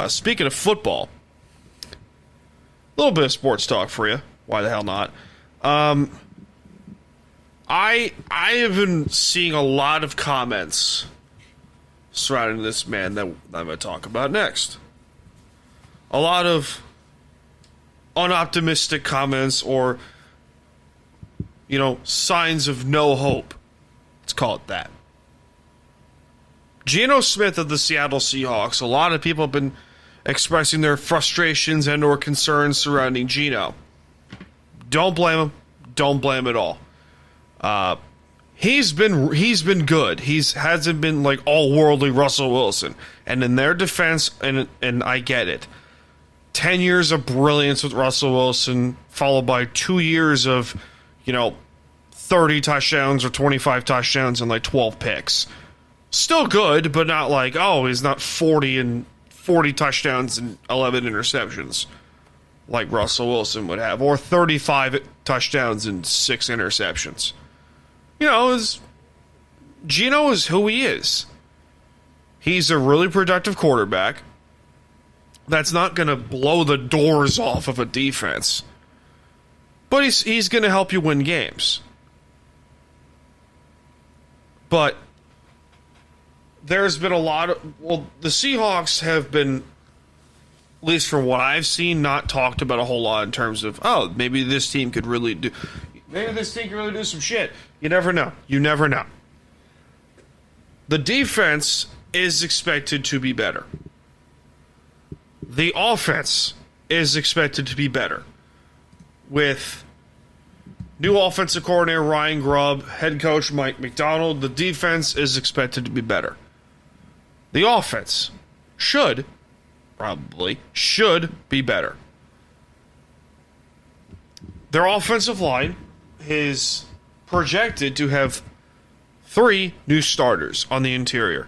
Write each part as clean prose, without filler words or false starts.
Speaking of football, a little bit of sports talk for you. Why the hell not? I have been seeing a lot of comments surrounding this man that I'm going to talk about next. A lot of unoptimistic comments or, signs of no hope. Let's call it that. Geno Smith of the Seattle Seahawks. A lot of people have been expressing their frustrations and or concerns surrounding Geno. Don't blame him. Don't blame him at all. He's been good. Hasn't been like all worldly Russell Wilson. And in their defense, and I get it, 10 years of brilliance with Russell Wilson, followed by 2 years of, 30 touchdowns or 25 touchdowns and like 12 picks. Still good, but not like, he's not 40 touchdowns and 11 interceptions like Russell Wilson would have, or 35 touchdowns and 6 interceptions. Geno is who he is. He's a really productive quarterback that's not going to blow the doors off of a defense, but he's going to help you win games. But there's been a lot of... the Seahawks have been, at least from what I've seen, not talked about a whole lot in terms of, maybe this team could really do... Maybe this team can really do some shit. You never know. You never know. The defense is expected to be better. The offense is expected to be better. With new offensive coordinator Ryan Grubb, head coach Mike McDonald, the defense is expected to be better. The offense should be better. Their offensive line is projected to have 3 new starters on the interior,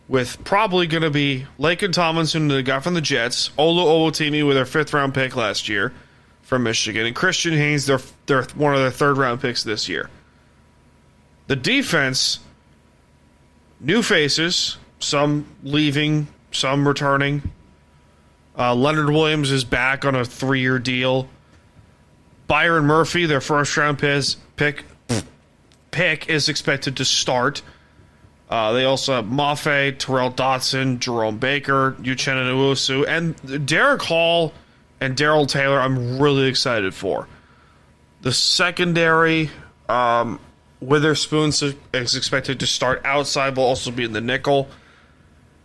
with probably going to be Laken Tomlinson, the guy from the Jets, Olu Owatimi with their 5th-round pick last year from Michigan, and Christian Haynes, their one of their 3rd-round picks this year. The defense, new faces, some leaving, some returning. Leonard Williams is back on a 3-year deal. Byron Murphy, their 1st-round pick is expected to start. They also have Mafe, Terrell Dotson, Jerome Baker, Uchenna Nwosu, and Derek Hall and Darrell Taylor I'm really excited for. The secondary, Witherspoon is expected to start outside, will also be in the nickel.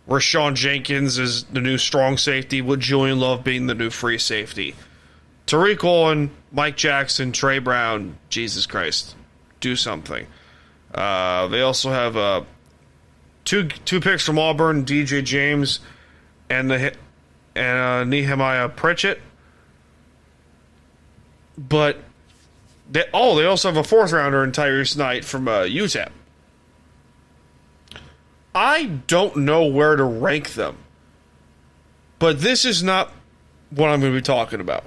Rashawn Jenkins is the new strong safety, with Julian Love being the new free safety. Tariq Woolen, Mike Jackson, Trey Brown, Jesus Christ, do something. They also have two picks from Auburn, DJ James and Nehemiah Pritchett. But they also have a 4th-rounder in Tyrese Knight from UTEP. I don't know where to rank them, but this is not what I'm going to be talking about.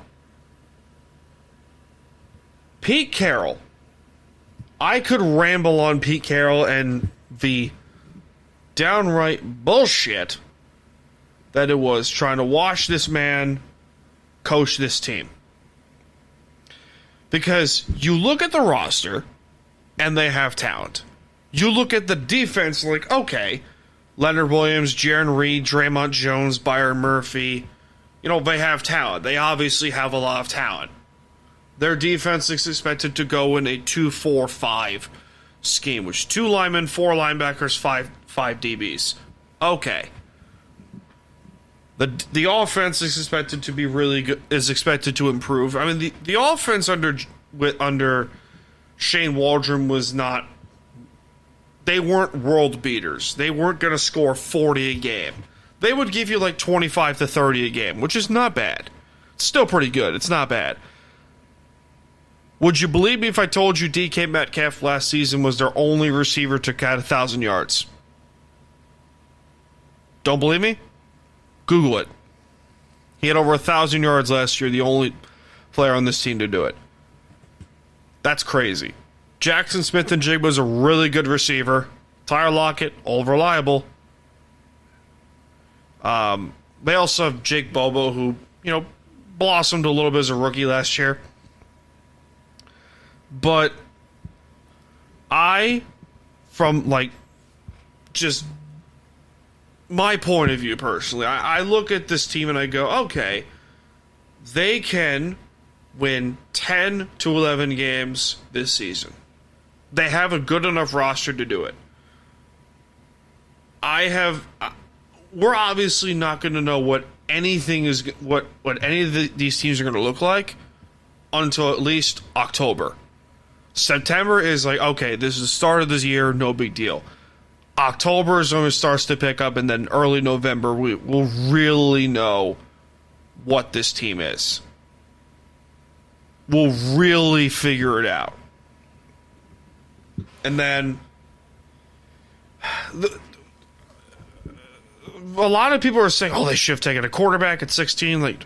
Pete Carroll. I could ramble on Pete Carroll and the downright bullshit that it was trying to watch this man coach this team. Because you look at the roster, and they have talent. You look at the defense like, okay, Leonard Williams, Jaron Reed, Draymond Jones, Byron Murphy, they have talent. They obviously have a lot of talent. Their defense is expected to go in a 2-4-5 scheme, which 2 linemen, 4 linebackers, 5 DBs. Okay. The offense is expected to be really good, is expected to improve. I mean, the offense under Shane Waldron was not... They weren't world beaters. They weren't going to score 40 a game. They would give you like 25 to 30 a game, which is not bad. It's still pretty good. It's not bad. Would you believe me if I told you DK Metcalf last season was their only receiver to cut 1,000 yards? Don't believe me? Google it. He had over 1,000 yards last year, the only player on this team to do it. That's crazy. Jackson Smith and Jigba is a really good receiver. Tyler Lockett, all reliable. They also have Jake Bobo, who, blossomed a little bit as a rookie last year. But from just my point of view personally, I look at this team and I go, okay, they can win 10 to 11 games this season. They have a good enough roster to do it. We're obviously not going to know what anything is, what any of these teams are going to look like until at least October. September is okay, this is the start of this year, no big deal. October is when it starts to pick up, and then early November we'll really know what this team is. We'll really figure it out. And then a lot of people are saying, they should have taken a quarterback at 16.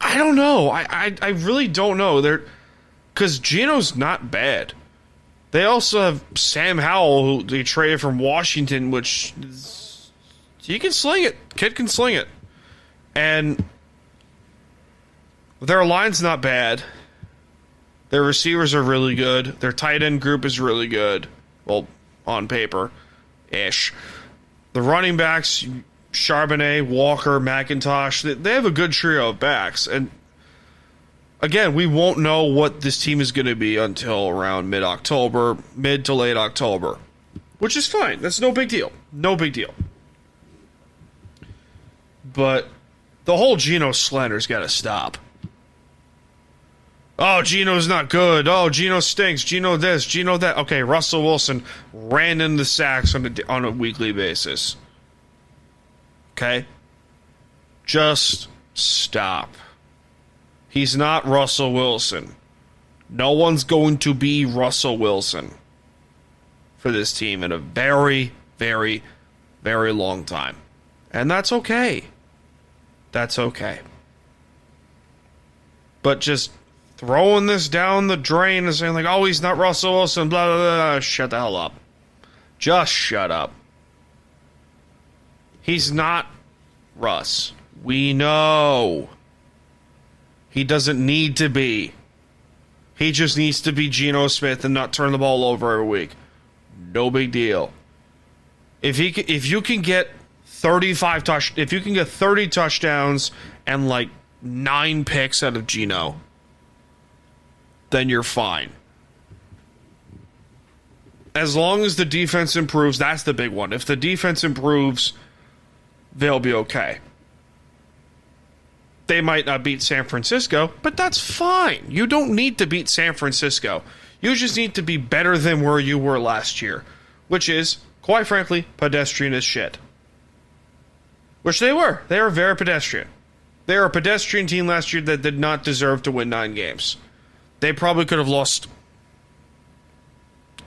I don't know. I really don't know. Because Geno's not bad. They also have Sam Howell, who they traded from Washington, which he can sling it. Kid can sling it. And their line's not bad. Their receivers are really good. Their tight end group is really good. Well, on paper-ish. The running backs, Charbonnet, Walker, McIntosh, they have a good trio of backs. And again, we won't know what this team is going to be until around mid-October, mid to late October. Which is fine. That's no big deal. No big deal. But the whole Geno slander's got to stop. Oh, Geno's not good. Oh, Geno stinks. Geno this, Geno that. Okay, Russell Wilson ran in the sacks on a weekly basis. Okay? Just stop. He's not Russell Wilson. No one's going to be Russell Wilson for this team in a very, very, very long time. And that's okay. That's okay. But just throwing this down the drain and saying he's not Russell Wilson, blah, blah, blah, shut the hell up. Just shut up. He's not Russ. We know. He doesn't need to be. He just needs to be Geno Smith and not turn the ball over every week. No big deal. If you can get 30 touchdowns and 9 picks out of Geno, then you're fine. As long as the defense improves, that's the big one. If the defense improves, they'll be okay. They might not beat San Francisco, but that's fine. You don't need to beat San Francisco. You just need to be better than where you were last year, which is, quite frankly, pedestrian as shit. Which they were. They were very pedestrian. They were a pedestrian team last year that did not deserve to win 9 games. They probably could have lost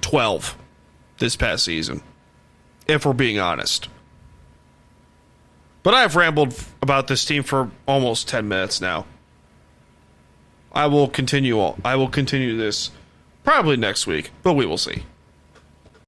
12 this past season, if we're being honest. But I've rambled about this team for almost 10 minutes now. I will continue this probably next week, but we will see.